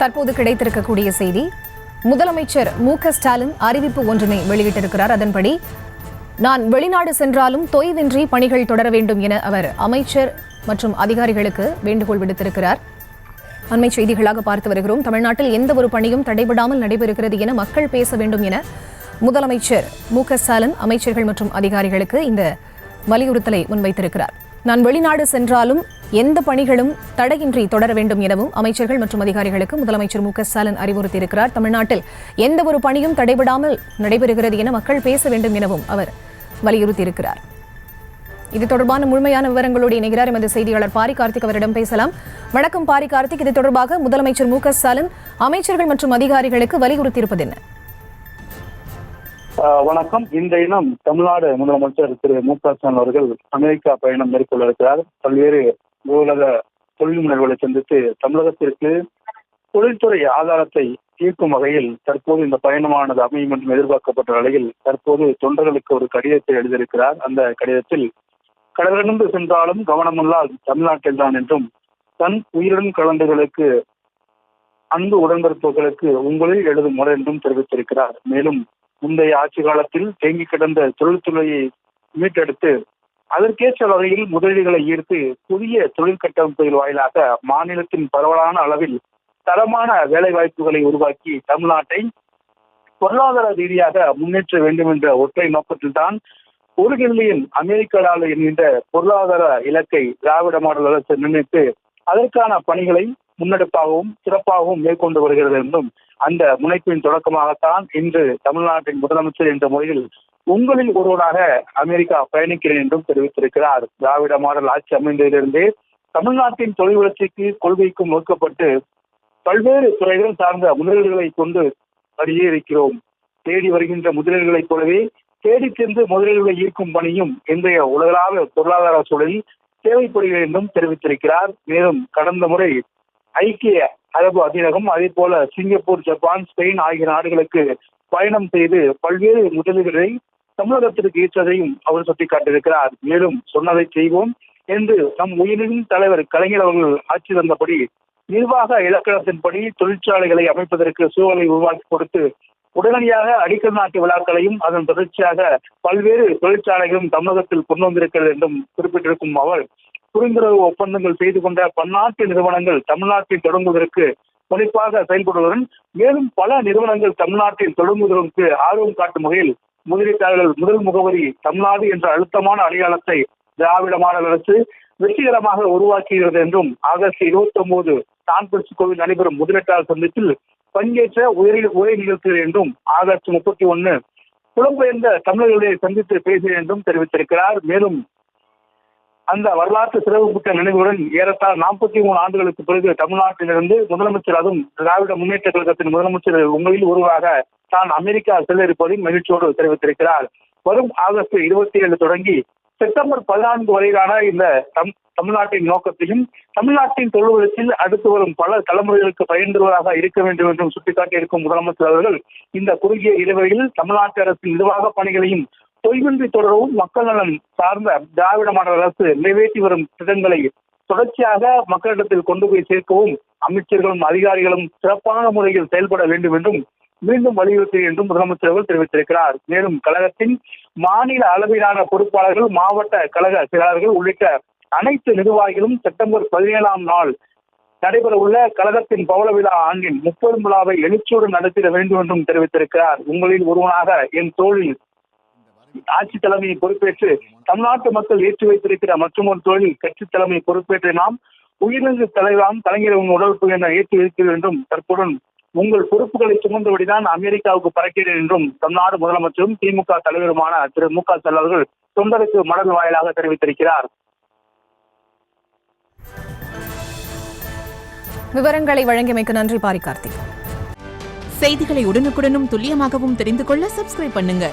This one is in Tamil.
தற்போது கிடைத்திருக்கக்கூடிய செய்தி, முதலமைச்சர் மு.க.ஸ்டாலின் அறிவிப்பு ஒன்றினை வெளியிட்டிருக்கிறார். அதன்படி நான் வெளிநாடு சென்றாலும் தொய்வின்றி பணிகள் தொடர வேண்டும் என அவர் அமைச்சர் மற்றும் அதிகாரிகளுக்கு வேண்டுகோள் விடுத்திருக்கிறார். அண்மை செய்திகளாக பார்த்து வருகிறோம். தமிழ்நாட்டில் எந்த ஒரு பணியும் தடைபடாமல் நடைபெறுகிறது என மக்கள் பேச வேண்டும் என முதலமைச்சர் மு.க.ஸ்டாலின் அமைச்சர்கள் மற்றும் அதிகாரிகளுக்கு இந்த வலியுறுத்தலை முன்வைத்திருக்கிறார். நான் வெளிநாடு சென்றாலும் எந்த பணிகளும் தடையின்றி தொடர வேண்டும் எனவும் அமைச்சர்கள் மற்றும் அதிகாரிகளுக்கு முதலமைச்சர் மு.க.ஸ்டாலின் அறிவுறுத்தியிருக்கிறார். தமிழ்நாட்டில் எந்த ஒரு பணியும் தடைபடாமல் நடைபெறுகிறது என மக்கள் பேச வேண்டும் எனவும் அவர் வலியுறுத்தியிருக்கிறார். இது தொடர்பான முழுமையான விவரங்களோடு இணைகிறார் எமது செய்தியாளர் பாரி கார்த்திக். அவரிடம் பேசலாம். வணக்கம் பாரி கார்த்திக். இது தொடர்பாக முதலமைச்சர் மு.க.ஸ்டாலின் அமைச்சர்கள் மற்றும் அதிகாரிகளுக்கு வலியுறுத்தியிருப்பது என்ன? வணக்கம். இந்த இனம் தமிழ்நாடு முதலமைச்சர் திரு மு.க.ஸ்டாலின் அவர்கள் அமெரிக்கா பயணம் மேற்கொள்ள இருக்கிறார். பல்வேறு உலக தொழில் முனைவோர்களை சந்தித்து தமிழகத்திற்கு தொழில்துறை ஆதாரத்தை ஈர்க்கும் வகையில் தற்போது இந்த பயணமானது அமையும் என்றும் எதிர்பார்க்கப்பட்ட நிலையில் தற்போது தொண்டர்களுக்கு ஒரு கடிதத்தை எழுதியிருக்கிறார். அந்த கடிதத்தில் கடலிருந்து சென்றாலும் கவனமுள்ளால் தமிழ்நாட்டில் தான் என்றும், தன் உயிருடன் கலந்துகளுக்கு அன்பு உடன்பிறப்புகளுக்கு உங்களில் எழுதும் முறை என்றும் தெரிவித்திருக்கிறார். மேலும் முந்தைய ஆட்சி காலத்தில் தேங்கி கிடந்த தொழில்துறையை மீட்டெடுத்து அதற்கேற்ற வகையில் முதலீடுகளை ஈர்த்து புதிய தொழில் கட்டமைப்புகள் வாயிலாக மாநிலத்தின் பரவலான அளவில் தரமான வேலை வாய்ப்புகளை உருவாக்கி தமிழ்நாட்டை பொருளாதார ரீதியாக முன்னேற்ற வேண்டும் என்ற ஒற்றை நோக்கத்தில் தான் $1 பில்லியன் அமெரிக்க டாலர் என்கின்ற பொருளாதார இலக்கை திராவிட மாடல் அரசு நிர்ணயித்து அதற்கான பணிகளை முன்னெடுப்பாகவும் சிறப்பாகவும் மேற்கொண்டு வருகிறது என்றும், அந்த முனைப்பின் தொடக்கமாகத்தான் இன்று தமிழ்நாட்டின் முதலமைச்சர் என்ற முறையில் உங்களில் ஒருவராக அமெரிக்கா பயணிக்கிறேன் என்றும் தெரிவித்திருக்கிறார். திராவிட மாடல் ஆட்சி அமைந்ததிலிருந்தே தமிழ்நாட்டின் தொழில் வளர்ச்சிக்கு கொள்கைக்கும் வகுக்கப்பட்டு பல்வேறு துறைகள் சார்ந்த முதலீடுகளை கொண்டு வருகே இருக்கிறோம். தேடி வருகின்ற முதலீடுகளைப் போலவே தேடி சென்று முதலீடுகளை ஈர்க்கும் பணியும் இன்றைய உலகளாவிய பொருளாதார சூழலில் தேவைப்படுகிறது என்றும் தெரிவித்திருக்கிறார். மேலும் கடந்த முறை ஐக்கிய அரபு அமீரகம், அதே போல சிங்கப்பூர், ஜப்பான், ஸ்பெயின் ஆகிய நாடுகளுக்கு பயணம் செய்து பல்வேறு முதலீடுகளை தமிழகத்திற்கு ஈர்த்ததையும் அவர் சுட்டிக்காட்டியிருக்கிறார். மேலும் சொன்னதை செய்வோம் என்று நம் உயிரின் தலைவர் கலைஞர் அவர்கள் ஆட்சி தந்தபடி நிர்வாக இலக்கணத்தின்படி தொழிற்சாலைகளை அமைப்பதற்கு சூழலை உருவாக்கி கொடுத்து உடனடியாக அடிக்கல் நாட்டு விழாக்களையும் அதன் தொடர்ச்சியாக பல்வேறு தொழிற்சாலைகளும் தமிழகத்தில் கொண்டு வந்திருக்கிறது என்றும் குறிப்பிட்டிருக்கும் அவர், புரிந்துணர்வு ஒப்பந்தங்கள் செய்து கொண்ட பன்னாட்டு நிறுவனங்கள் தமிழ்நாட்டில் தொடங்குவதற்கு முனைப்பாக செயல்படுவதுடன் மேலும் பல நிறுவனங்கள் தமிழ்நாட்டில் தொடங்குவதற்கு ஆர்வம் காட்டும் வகையில் முதலீட்டாளர்கள் முதல் முகவரி தமிழ்நாடு என்ற அழுத்தமான அடையாளத்தை திராவிட மாடல் அரசு வெற்றிகரமாக உருவாக்குகிறது என்றும், ஆகஸ்ட் 29 சான்பிரான்சிஸ்கோவில் நடைபெறும் முதலீட்டாளர் சந்திப்பில் பங்கேற்ற உரை நிகழ்த்துகிறது என்றும், ஆகஸ்ட் 31 புலம்பெயர்ந்த தமிழர்களை சந்தித்து பேசுகிறேன் என்றும் தெரிவித்திருக்கிறார். மேலும் அந்த வரலாற்று சிறப்புமிக்க நினைவுடன் ஏறத்தாழ 43 ஆண்டுகளுக்கு பிறகு தமிழ்நாட்டிலிருந்து முதலமைச்சர், அதுவும் திராவிட முன்னேற்ற கழகத்தின் முதலமைச்சர் உங்களில் ஒருவராக தான் அமெரிக்கா செல்ல இருப்பதையும் மகிழ்ச்சியோடு தெரிவித்திருக்கிறார். வரும் ஆகஸ்ட் 27 தொடங்கி செப்டம்பர் 14 வரையிலான இந்த தமிழ்நாட்டின் நோக்கத்தையும் தமிழ்நாட்டின் தொழில் வளர்ச்சியில் அடுத்து வரும் பல தலைமுறைகளுக்கு பயன் தருவதாக இருக்க வேண்டும் என்றும் சுட்டிக்காட்டி இருக்கும் முதலமைச்சர் அவர்கள் இந்த குறுகிய இடைவெளியில் தமிழ்நாட்டு அரசின் நிர்வாக பணிகளையும் தொய்வின்றி தொடரவும் மக்கள் நலன் சார்ந்த திராவிட மாடல் அரசு நிறைவேற்றி வரும் திட்டங்களை தொடர்ச்சியாக மக்களிடத்தில் கொண்டு போய் சேர்க்கவும் அமைச்சர்களும் அதிகாரிகளும் சிறப்பான முறையில் செயல்பட வேண்டும் என்றும் மீண்டும் வலியுறுத்தி என்றும் முதலமைச்சர் அவர்கள் தெரிவித்திருக்கிறார். மேலும் கழகத்தின் மாநில அளவிலான பொறுப்பாளர்கள், மாவட்ட கழக செயலாளர்கள் உள்ளிட்ட அனைத்து நிர்வாகிகளும் செப்டம்பர் 17ஆம் நாள் நடைபெற உள்ள கழகத்தின் பவள விழா ஆண்டின் 30 விழாவை எழுச்சியுடன் நடத்திட வேண்டும் என்றும் தெரிவித்திருக்கிறார். உங்களில் ஒருவனாக என் தோழில் ஆட்சி தலைமையை பொறுப்பேற்று தமிழ்நாட்டு மக்கள் ஏற்றி வைத்திருக்கிற மற்றொரு தொழில் கட்சி தலைமையை பொறுப்பேற்று நாம் உயிரிழந்த தலைவராம் கலைஞர் உடல்பு என ஏற்றி வைக்கிறேன் என்றும், தற்போதுடன் உங்கள் பொறுப்புகளை சுமந்தபடிதான் அமெரிக்காவுக்கு பறக்கிறேன் என்றும் தமிழ்நாடு முதலமைச்சரும் திமுக தலைவருமான திரு மு.க.ஸ்டாலின் அவர்கள் தொண்டருக்கு மடல் வாயிலாக தெரிவித்திருக்கிறார். விவரங்களை வழங்கியமைக்கு நன்றி பாரி கார்த்திக். செய்திகளை உடனுக்குடனும் துல்லியமாகவும் தெரிந்து கொள்ள சப்ஸ்கிரைப் பண்ணுங்க.